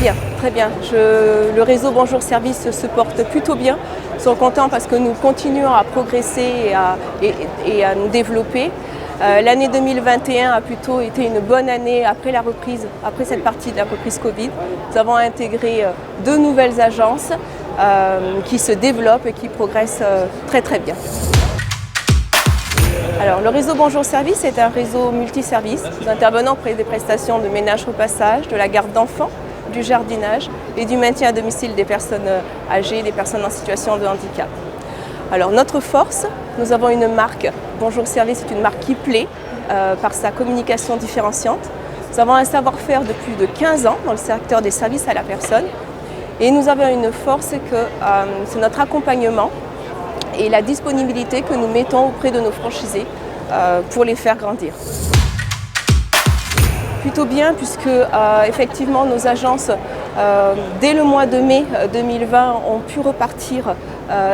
bien, très bien. Le réseau Bonjour Service se porte plutôt bien. Nous sommes contents parce que nous continuons à progresser et à nous développer. L'année 2021 a plutôt été une bonne année après la reprise, après cette partie de la reprise Covid. Nous avons intégré deux nouvelles agences qui se développent et qui progressent très très bien. Alors, le réseau Bonjour Service est un réseau multiservice. Nous intervenons auprès des prestations de ménage repassage, de la garde d'enfants, du jardinage et du maintien à domicile des personnes âgées, des personnes en situation de handicap. Alors, notre force, nous avons une marque. Bonjour Service est une marque qui plaît par sa communication différenciante. Nous avons un savoir-faire de plus de 15 ans dans le secteur des services à la personne. Et nous avons une force que c'est notre accompagnement et la disponibilité que nous mettons auprès de nos franchisés pour les faire grandir. Plutôt bien puisque effectivement nos agences, dès le mois de mai 2020, ont pu repartir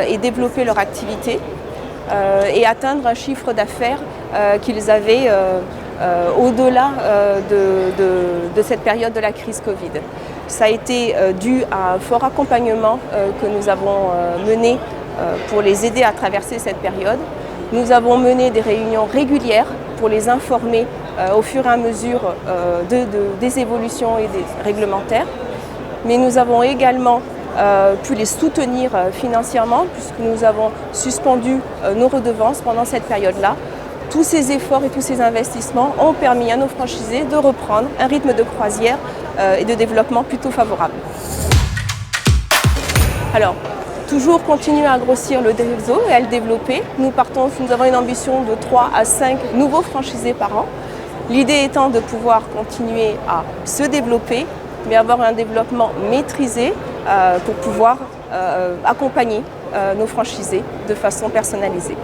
et développer leur activité et atteindre un chiffre d'affaires qu'ils avaient au-delà de cette période de la crise Covid. Ça a été dû à un fort accompagnement que nous avons mené pour les aider à traverser cette période. Nous avons mené des réunions régulières pour les informer au fur et à mesure des évolutions et des réglementaires. Mais nous avons également pu les soutenir financièrement puisque nous avons suspendu nos redevances pendant cette période-là. Tous ces efforts et tous ces investissements ont permis à nos franchisés de reprendre un rythme de croisière et de développement plutôt favorable. Alors, toujours continuer à grossir le réseau et à le développer. Nous avons une ambition de 3 à 5 nouveaux franchisés par an. L'idée étant de pouvoir continuer à se développer, mais avoir un développement maîtrisé pour pouvoir accompagner nos franchisés de façon personnalisée.